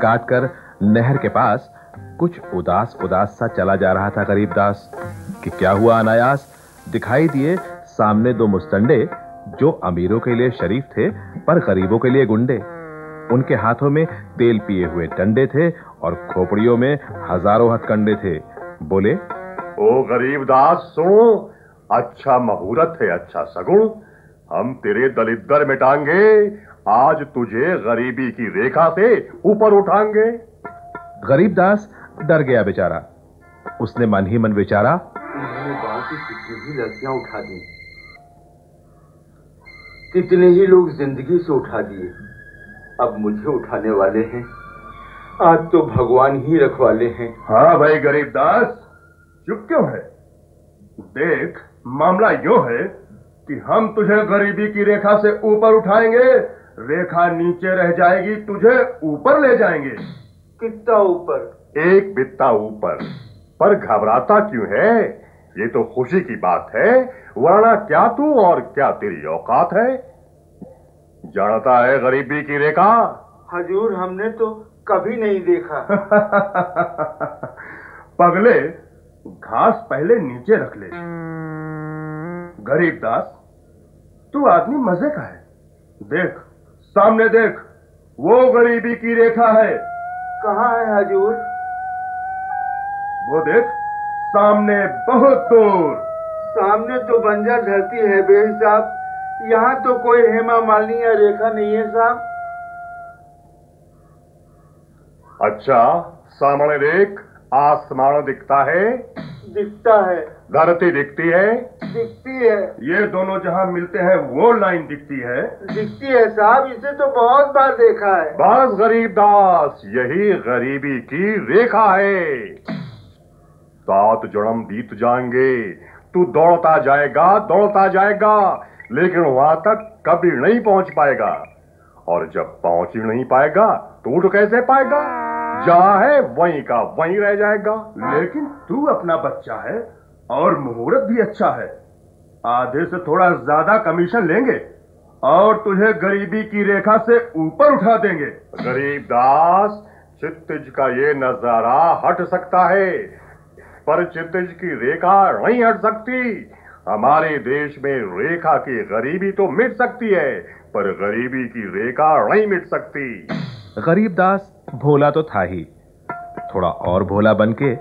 काटकर नहर के पास कुछ उदास उदास सा चला जा रहा था गरीबदास कि क्या हुआ अनायास दिखाई दिए सामने दो मुस्तंडे जो अमीरों के लिए शरीफ थे पर गरीबों के लिए गुंडे। उनके हाथों में तेल पिए हुए डंडे थे और खोपड़ियों में हजारों हथकंडे थे। बोले, ओ गरीबदास सुनो, अच्छा मुहूर्त है, अच्छा सगुन। हम तेरे दलिद्दर मिटाएंगे, आज तुझे गरीबी की रेखा से ऊपर उठाएंगे। गरीबदास डर गया बेचारा। उसने मन ही मन विचारा, मैंने गांव की कितनी ही लड़कियां उठा दी, कितने ही लोग जिंदगी से उठा दिए, अब मुझे उठाने वाले हैं। आज तो भगवान ही रखवाले हैं। हाँ भाई गरीबदास, चुप क्यों है? देख, मामला यूं है कि हम तुझे गरीबी की रेखा से ऊपर उठाएंगे, रेखा नीचे रह जाएगी, तुझे ऊपर ले जाएंगे। कितना ऊपर? एक बित्ता ऊपर। पर घबराता क्यों है? ये तो खुशी की बात है, वरना क्या तू और क्या तेरी औकात है? जानता है गरीबी की रेखा? हजूर, हमने तो कभी नहीं देखा। पगले, घास पहले नीचे रख ले। गरीबदास, तू आदमी मजे का है। देख, सामने देख, वो गरीबी की रेखा है। कहाँ है हजूर? वो देख, सामने बहुत दूर। सामने तो बंजर धरती है बेर साहब, यहाँ तो कोई हेमा मालिनी या रेखा नहीं है साहब। अच्छा, सामने देख, आसमान दिखता है? दिखता है। धरती दिखती है? दिखती है। ये दोनों जहां मिलते हैं वो लाइन दिखती है? दिखती है साहब, इसे तो बहुत बार देखा है। बस गरीबदास, यही गरीबी की रेखा है। 7 जन्म बीत जाएंगे, तू दौड़ता जाएगा, लेकिन वहां तक कभी नहीं पहुंच पाएगा। और जब पहुंच ही नहीं पाएगा तो उठ कैसे पाएगा? जहां है वहीं का वहीं रह जाएगा। लेकिन तू अपना बच्चा है और मुहूर्त भी अच्छा है, आधे से थोड़ा ज्यादा कमीशन लेंगे और तुझे गरीबी की रेखा से ऊपर उठा देंगे। गरीबदास, क्षितिज का ये नजारा हट सकता है, पर क्षितिज की रेखा नहीं हट सकती। हमारे देश में रेखा की गरीबी तो मिट सकती है, पर गरीबी की रेखा नहीं मिट सकती। गरीबदास भोला तो था ही, थोड़ा और भोला बनके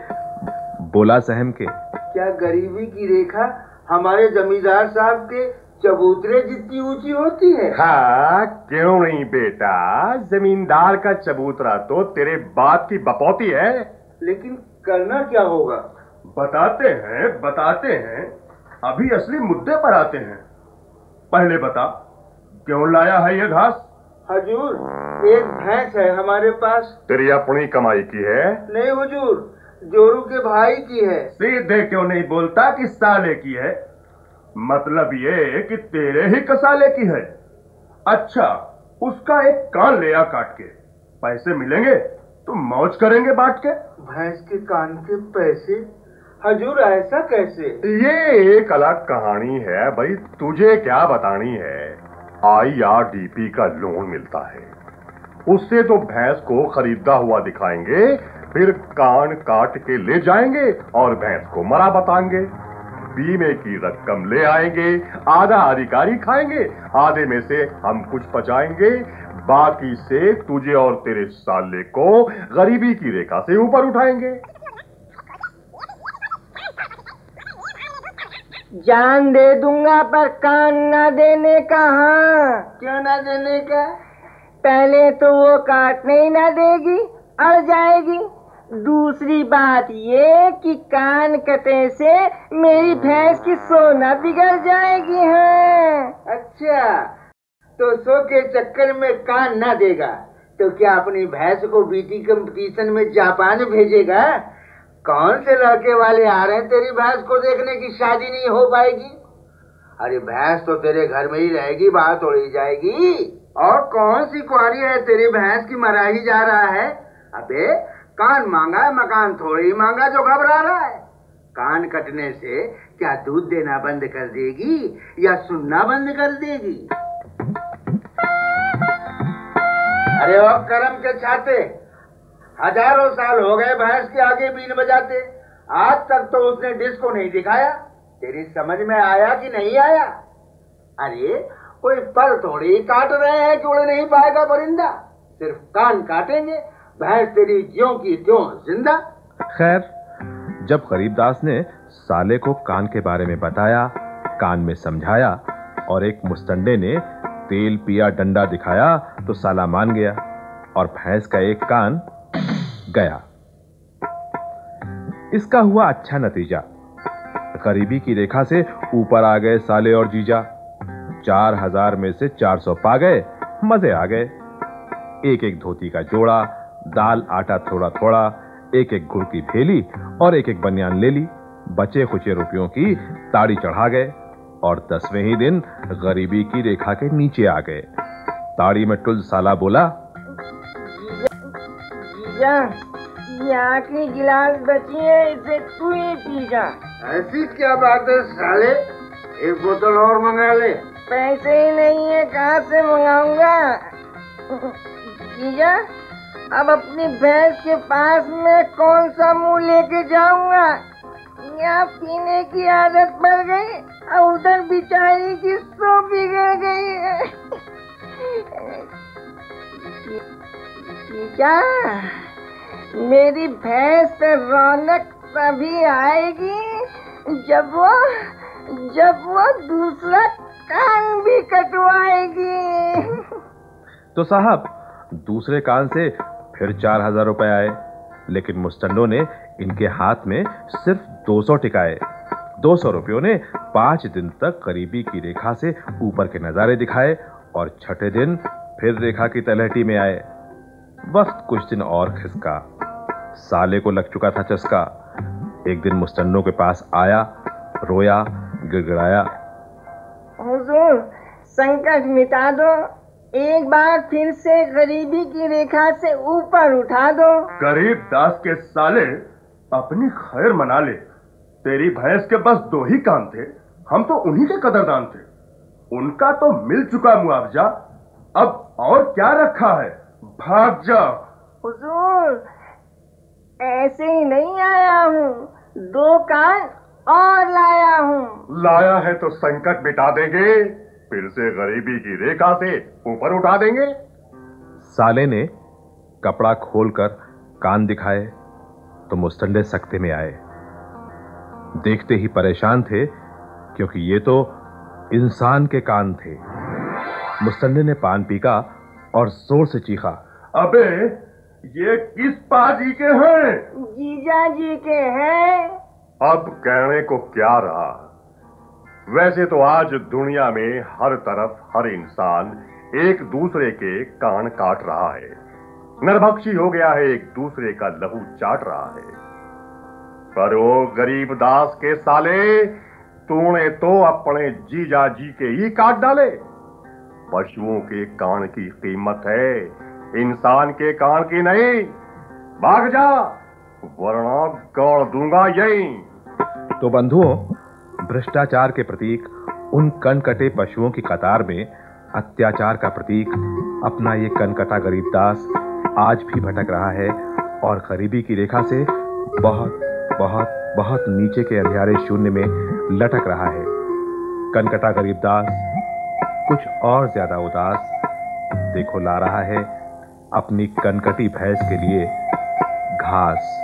बोला सहम के, क्या गरीबी की रेखा हमारे जमींदार साहब के चबूतरे जितनी ऊंची होती है? हाँ, क्यों नहीं बेटा, जमींदार का चबूतरा तो तेरे बाप की बपौती है। लेकिन करना क्या होगा? बताते हैं, अभी असली मुद्दे पर आते हैं। पहले बता, क्यों लाया है ये घास? हजूर, एक भैंस है हमारे पास। तेरी अपनी कमाई की है? नहीं हुजूर, जोरू के भाई की है। सीधे क्यों नहीं बोलता कि साले की है? मतलब ये कि तेरे ही कसाले की है। अच्छा, उसका एक कान ले आ काट के, पैसे मिलेंगे तो मौज करेंगे बांट के। भैंस के कान के पैसे? हजूर, ऐसा कैसे? ये एक अलग कहानी है भाई, तुझे क्या बतानी है। IRDP का लोन मिलता है, उससे तो भैंस को खरीदा हुआ दिखाएंगे, फिर कान काट के ले जाएंगे और भैंस को मरा बताएंगे। बीमे की रकम ले आएंगे, आधा अधिकारी खाएंगे, आधे में से हम कुछ बचाएंगे, बाकी से तुझे और तेरे साले को गरीबी की रेखा से ऊपर उठाएंगे। जान दे दूंगा पर कान ना देने का। हाँ, क्यों ना देने का? पहले तो वो काटने ही ना देगी, अड़ जाएगी। दूसरी बात ये कि कान कटे से मेरी भैंस की सोना बिगड़ जाएगी। हाँ। अच्छा, तो सो के चक्कर में कान ना देगा तो क्या अपनी भैंस को बीटी कंपटीशन में जापान भेजेगा? कौन से लड़के वाले आ रहे हैं तेरी भैंस को देखने की शादी नहीं हो पाएगी? अरे भैंस तो तेरे घर में ही रहेगी, बाहर थोड़ी जाएगी। और कौन सी कुआरी है तेरी भैंस की मरा ही जा रहा है? अबे कान मांगा है, मकान थोड़ी मांगा जो घबरा रहा है। कान कटने से क्या दूध देना बंद कर देगी या सुनना बंद कर देगी? अरे ओ करम के छाते, हजारों साल हो गए भैंस के आगे बीन बजाते, आज तक तो उसने डिस्को नहीं दिखाया। तेरी समझ में आया कि नहीं आया? अरे कोई पर थोड़ी काट रहे हैं कि उड़ नहीं पाएगा परिंदा, सिर्फ कान काटेंगे, भैंस तेरी ज्यों की त्यों जिंदा। खैर, जब गरीबदास ने साले को कान के बारे में बताया, कान में समझाया और एक मुस्तंडे ने तेल पिया डंडा दिखाया तो साला मान गया और भैंस का एक कान गया। इसका हुआ अच्छा नतीजा, गरीबी की रेखा से ऊपर आ गए साले और जीजा। 4000 में से 400 पा गए, मजे आ गए। एक एक धोती का जोड़ा, दाल आटा थोड़ा थोड़ा, एक एक गुड़ की थैली और एक एक बनियान ले ली। बचे खुचे रुपयों की ताड़ी चढ़ा गए और 10वें ही दिन गरीबी की रेखा के नीचे आ गए। ताड़ी में टुल साला बोला, जीजा, ये आखिरी गिलास बची है, इसे तू ही पी जा। ऐसी क्या बात है साले, एक बोतल और मंगा ले। पैसे ही नहीं है, कहाँ से मंगाऊंगा? जीजा, अब अपनी भैंस के पास में कौन सा मुंह लेके जाऊंगा? यहाँ पीने की आदत पड़ गई और उधर बिचारी की सो बिगड़ गई है। जीजा, मेरी भैंस पे रौनक तभी आएगी जब वो दूसरा कान भी कटवाएगी। तो साहब, दूसरे कान से फिर 4000 रुपए आए, लेकिन मुस्तंडों ने इनके हाथ में सिर्फ 200 टिकाए। 200 रुपयों ने 5 दिन तक गरीबी की रेखा से ऊपर के नजारे दिखाए और छठे दिन फिर रेखा की तलहटी में आए। वक्त कुछ दिन और खिसका, साले को लग चुका था चस्का। एक दिन मुस्तंडों के पास आया, रोया, गिड़गिड़ाया, हुजूर, संकट मिटा दो, एक बार फिर से गरीबी की रेखा से ऊपर उठा दो। गरीबदास के साले, अपनी खैर मना ले। तेरी भैंस के बस 2 ही कान थे, हम तो उन्हीं के कदरदान थे। उनका तो मिल चुका मुआवजा, अब और क्या रखा है, भाग जा। हुजूर, ऐसे ही नहीं आया हूँ, 2 कान और लाया हूँ। लाया है तो संकट मिटा देंगे, फिर से गरीबी की रेखा से ऊपर उठा देंगे। साले ने कपड़ा खोलकर कान दिखाए तो मुस्तंडे सकते में आए। देखते ही परेशान थे, क्योंकि ये तो इंसान के कान थे। मुस्तंडे ने पान पीका और जोर से चीखा, अबे ये किस पाजी के हैं? जीजा जी के हैं। अब कहने को क्या रहा। वैसे तो आज दुनिया में हर तरफ हर इंसान एक दूसरे के कान काट रहा है, नरभक्षी हो गया है, एक दूसरे का लहू चाट रहा है। पर वो गरीबदास के साले, तूने तो अपने जीजा जी के ही काट डाले। पशुओं के कान की कीमत है, इंसान के कान की नहीं। भाग जा, वरना गाड़ दूंगा यहीं। तो बंधुओं, भ्रष्टाचार के प्रतीक उन कनकटे पशुओं की कतार में अत्याचार का प्रतीक अपना ये कनकटा गरीबदास आज भी भटक रहा है और गरीबी की रेखा से बहुत बहुत बहुत नीचे के अंधियारे शून्य में लटक रहा है। कनकटा गरीबदास कुछ और ज्यादा उदास देखो ला रहा है अपनी कनकटी भैंस के लिए घास।